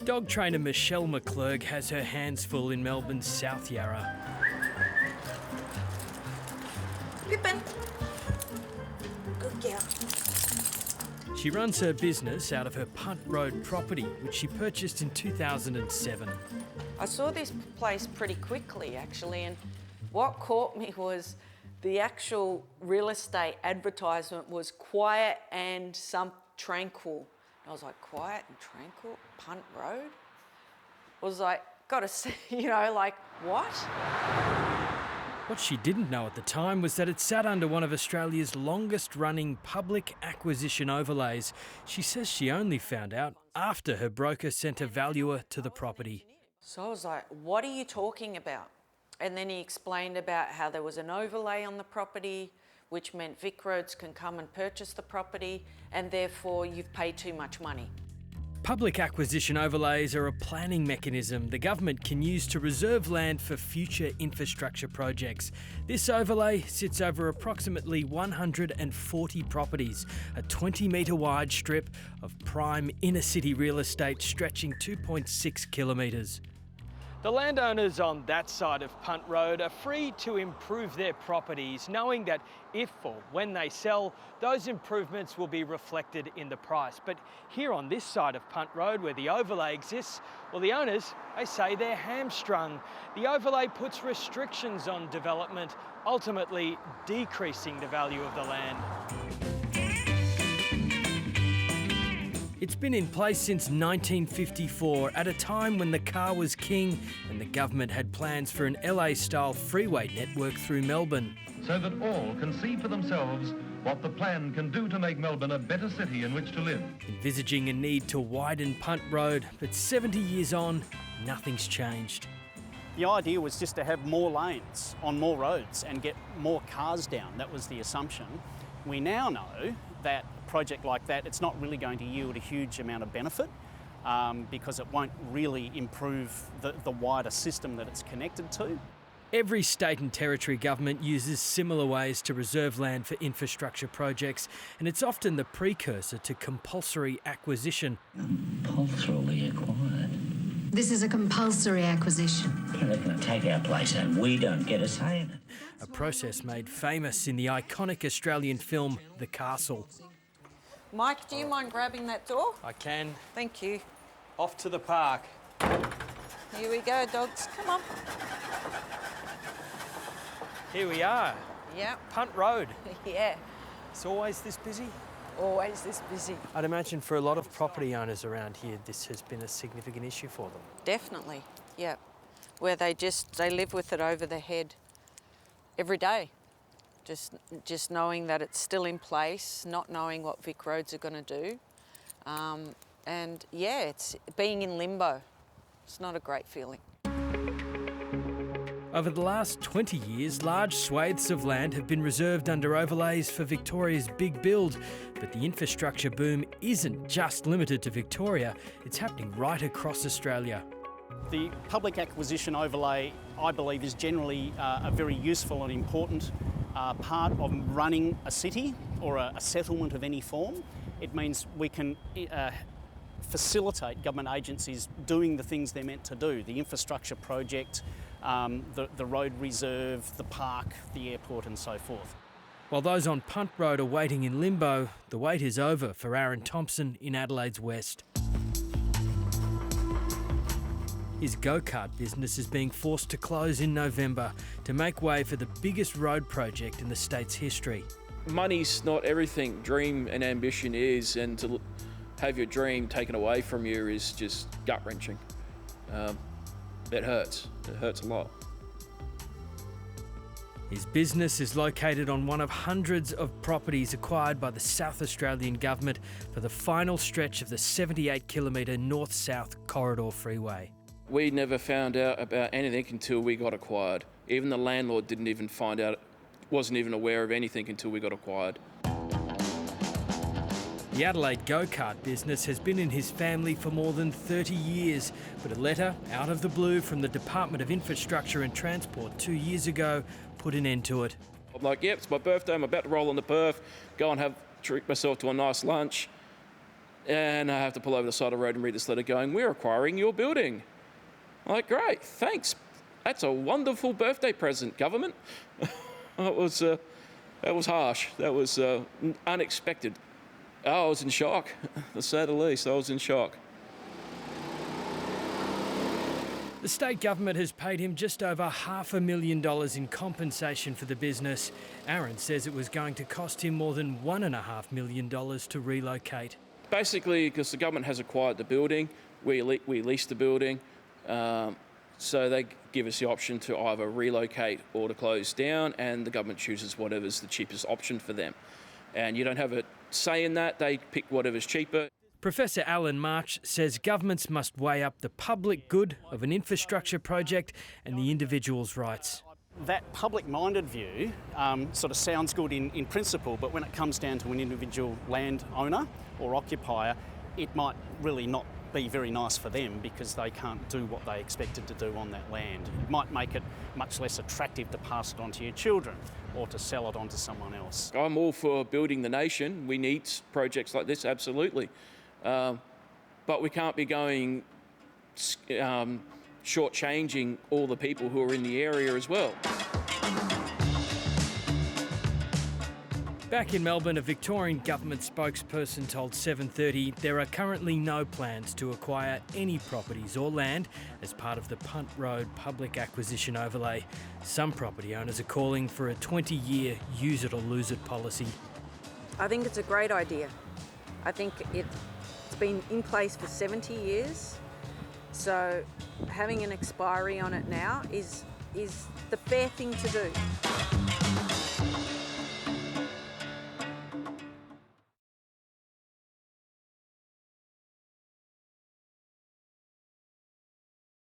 Dog trainer Michelle McClurg has her hands full in Melbourne's South Yarra. Pippin. Good girl. She runs her business out of her Punt Road property, which she purchased in 2007. I saw this place pretty quickly, actually, and what caught me was the actual real estate advertisement was quiet and some tranquil. I was like, quiet and tranquil? Punt Road? I was like, gotta see, like, what? What she didn't know at the time was that it sat under one of Australia's longest-running public acquisition overlays. She says she only found out after her broker sent a valuer to the property. So I was like, what are you talking about? And then he explained about how there was an overlay on the property, which meant Vic Roads can come and purchase the property, and therefore you've paid too much money. Public acquisition overlays are a planning mechanism the government can use to reserve land for future infrastructure projects. This overlay sits over approximately 140 properties, a 20-metre wide strip of prime inner-city real estate stretching 2.6 kilometres. The landowners on that side of Punt Road are free to improve their properties, knowing that if or when they sell, those improvements will be reflected in the price. But here on this side of Punt Road, where the overlay exists, well, the owners, they say they're hamstrung. The overlay puts restrictions on development, ultimately decreasing the value of the land. It's been in place since 1954, at a time when the car was king and the government had plans for an LA-style freeway network through Melbourne. So that all can see for themselves what the plan can do to make Melbourne a better city in which to live. Envisaging a need to widen Punt Road, but 70 years on, nothing's changed. The idea was just to have more lanes on more roads and get more cars down. That was the assumption. We now know that a project like that, it's not really going to yield a huge amount of benefit because it won't really improve the wider system that it's connected to. Every state and territory government uses similar ways to reserve land for infrastructure projects, and it's often the precursor to compulsory acquisition. Compulsorily acquired. This is a compulsory acquisition. They're going to take our place and we don't get a say in it. A process made famous in the iconic Australian film The Castle. Mike, do you mind grabbing that door? I can. Thank you. Off to the park. Here we go, dogs. Come on. Here we are. Yeah. Punt Road. Yeah. It's always this busy? Always this busy. I'd imagine for a lot of property owners around here, this has been a significant issue for them. Definitely, yeah. Where they live with it over their head every day. Just knowing that it's still in place, not knowing what Vic Roads are going to do. And yeah, it's being in limbo. It's not a great feeling. Over the last 20 years, large swathes of land have been reserved under overlays for Victoria's big build. But the infrastructure boom isn't just limited to Victoria, it's happening right across Australia. The public acquisition overlay, I believe, is generally a very useful and important part of running a city or a settlement of any form. It means we can facilitate government agencies doing the things they're meant to do, the infrastructure project, the road reserve, the park, the airport and so forth. While those on Punt Road are waiting in limbo, the wait is over for Aaron Thompson in Adelaide's West. His go-kart business is being forced to close in November to make way for the biggest road project in the state's history. Money's not everything. Dream and ambition is, and to have your dream taken away from you is just gut-wrenching. It hurts. It hurts a lot. His business is located on one of hundreds of properties acquired by the South Australian Government for the final stretch of the 78-kilometre north-south corridor freeway. We never found out about anything until we got acquired. Even the landlord didn't even find out, wasn't even aware of anything until we got acquired. The Adelaide go-kart business has been in his family for more than 30 years, but a letter out of the blue from the Department of Infrastructure and Transport 2 years ago put an end to it. I'm like, yep, it's my birthday, I'm about to roll into Perth, go and treat myself to a nice lunch. And I have to pull over the side of the road and read this letter going, "We're acquiring your building." I'm like, "Great, thanks. That's a wonderful birthday present, government." That was harsh. That was unexpected. I was in shock, to say the least. I was in shock. The state government has paid him just over $500,000 in compensation for the business. Aaron says it was going to cost him more than $1.5 million to relocate. Basically, because the government has acquired the building, we lease the building, so they give us the option to either relocate or to close down, and the government chooses whatever's the cheapest option for them. And you don't have a say in that, they pick whatever's cheaper. Professor Alan March says governments must weigh up the public good of an infrastructure project and the individual's rights. That public-minded view sort of sounds good in principle, but when it comes down to an individual landowner or occupier, it might really not be very nice for them because they can't do what they expected to do on that land. It might make it much less attractive to pass it on to your children or to sell it on to someone else. I'm all for building the nation. We need projects like this, absolutely. But we can't be going shortchanging all the people who are in the area as well. Back in Melbourne, a Victorian Government spokesperson told 7:30 there are currently no plans to acquire any properties or land as part of the Punt Road public acquisition overlay. Some property owners are calling for a 20-year use it or lose it policy. I think it's a great idea. I think it's been in place for 70 years, so having an expiry on it now is the fair thing to do.